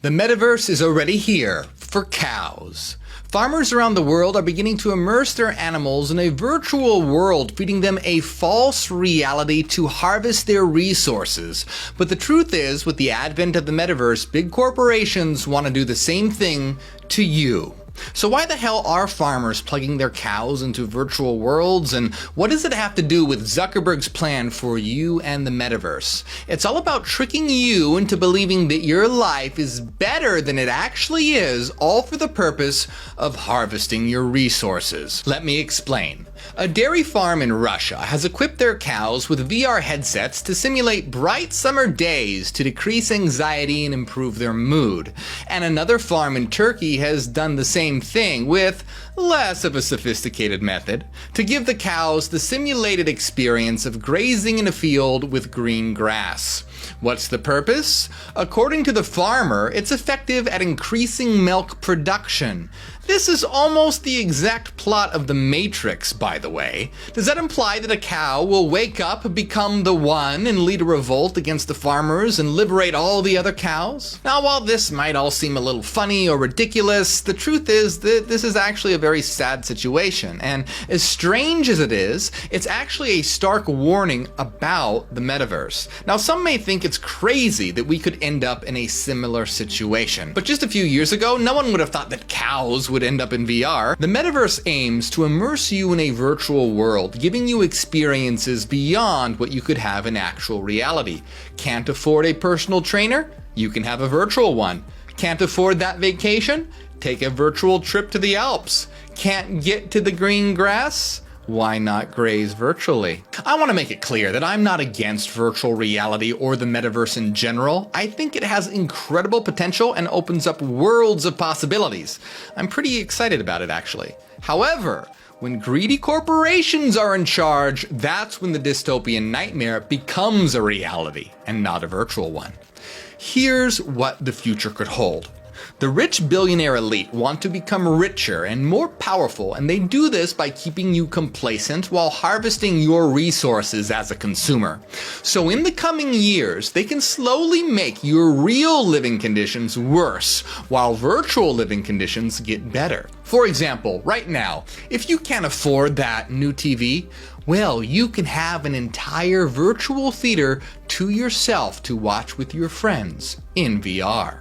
The metaverse is already here for cows. Farmers around the world are beginning to immerse their animals in a virtual world, feeding them a false reality to harvest their resources. But the truth is, with the advent of the metaverse, big corporations want to do the same thing to you. So why the hell are farmers plugging their cows into virtual worlds, and what does it have to do with Zuckerberg's plan for you and the metaverse? It's all about tricking you into believing that your life is better than it actually is, all for the purpose of harvesting your resources. Let me explain. A dairy farm in Russia has equipped their cows with VR headsets to simulate bright summer days to decrease anxiety and improve their mood. And another farm in Turkey has done the same thing with less of a sophisticated method to give the cows the simulated experience of grazing in a field with green grass. What's the purpose? According to the farmer, it's effective at increasing milk production. This is almost the exact plot of The Matrix, by the way. Does that imply that a cow will wake up, become the one, and lead a revolt against the farmers and liberate all the other cows? Now, while this might all seem a little funny or ridiculous, the truth is that this is actually a very sad situation. And as strange as it is, it's actually a stark warning about the metaverse. Now, some may think it's crazy that we could end up in a similar situation. But just a few years ago, no one would have thought that cows would end up in VR. The metaverse aims to immerse you in a virtual world, giving you experiences beyond what you could have in actual reality. Can't afford a personal trainer? You can have a virtual one. Can't afford that vacation? Take a virtual trip to the Alps. Can't get to the green grass? Why not graze virtually? I want to make it clear that I'm not against virtual reality or the metaverse in general. I think it has incredible potential and opens up worlds of possibilities. I'm pretty excited about it, actually. However, when greedy corporations are in charge, that's when the dystopian nightmare becomes a reality and not a virtual one. Here's what the future could hold. The rich billionaire elite want to become richer and more powerful, and they do this by keeping you complacent while harvesting your resources as a consumer. So in the coming years, they can slowly make your real living conditions worse, while virtual living conditions get better. For example, right now, if you can't afford that new TV, well, you can have an entire virtual theater to yourself to watch with your friends in VR.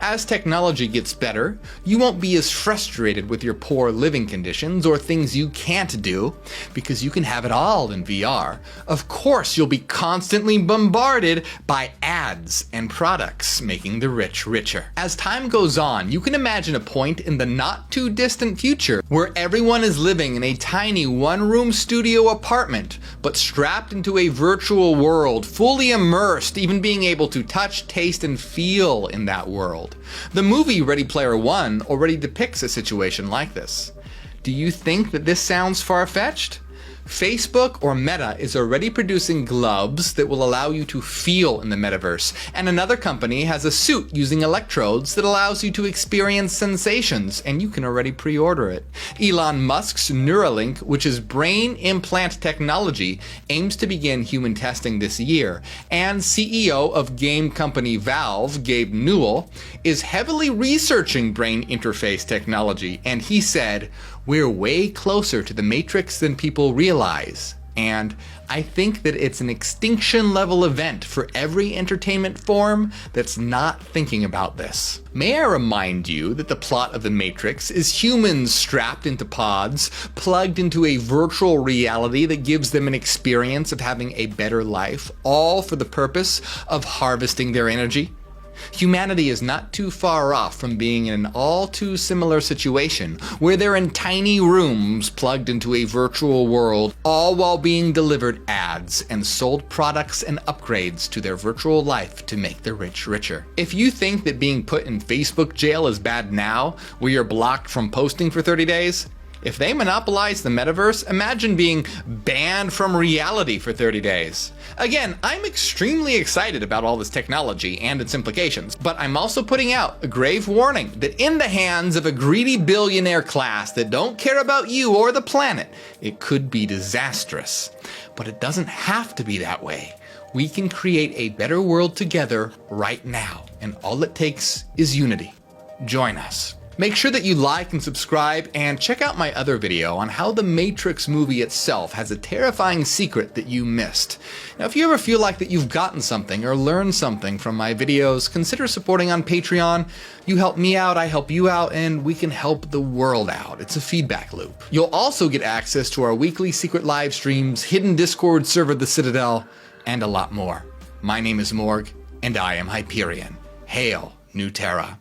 As technology gets better, you won't be as frustrated with your poor living conditions or things you can't do, because you can have it all in VR. Of course, you'll be constantly bombarded by ads and products, making the rich richer. As time goes on, you can imagine a point in the not too distant future where everyone is living in a tiny one-room studio apartment, but strapped into a virtual world, fully immersed, even being able to touch, taste, and feel in that world. The movie Ready Player One already depicts a situation like this. Do you think that this sounds far-fetched? Facebook or Meta is already producing gloves that will allow you to feel in the metaverse, and another company has a suit using electrodes that allows you to experience sensations, and you can already pre-order it. Elon Musk's Neuralink, which is brain implant technology, aims to begin human testing this year, and CEO of game company Valve, Gabe Newell, is heavily researching brain interface technology, and he said, "We're way closer to the Matrix than people realize." And I think that it's an extinction level event for every entertainment form that's not thinking about this. May I remind you that the plot of The Matrix is humans strapped into pods, plugged into a virtual reality that gives them an experience of having a better life, all for the purpose of harvesting their energy? Humanity is not too far off from being in an all too similar situation where they're in tiny rooms plugged into a virtual world, all while being delivered ads and sold products and upgrades to their virtual life to make the rich richer. If you think that being put in Facebook jail is bad now, where you're blocked from posting for 30 days, if they monopolize the metaverse, imagine being banned from reality for 30 days. Again, I'm extremely excited about all this technology and its implications, but I'm also putting out a grave warning that in the hands of a greedy billionaire class that don't care about you or the planet, it could be disastrous. But it doesn't have to be that way. We can create a better world together right now. and all it takes is unity. Join us. Make sure that you like and subscribe, and check out my other video on how the Matrix movie itself has a terrifying secret that you missed. Now, if you ever feel like that you've gotten something or learned something from my videos, consider supporting on Patreon. You help me out, I help you out, and we can help the world out. It's a feedback loop. You'll also get access to our weekly secret live streams, hidden Discord server, The Citadel, and a lot more. My name is Morg, and I am Hyperion. Hail, New Terra.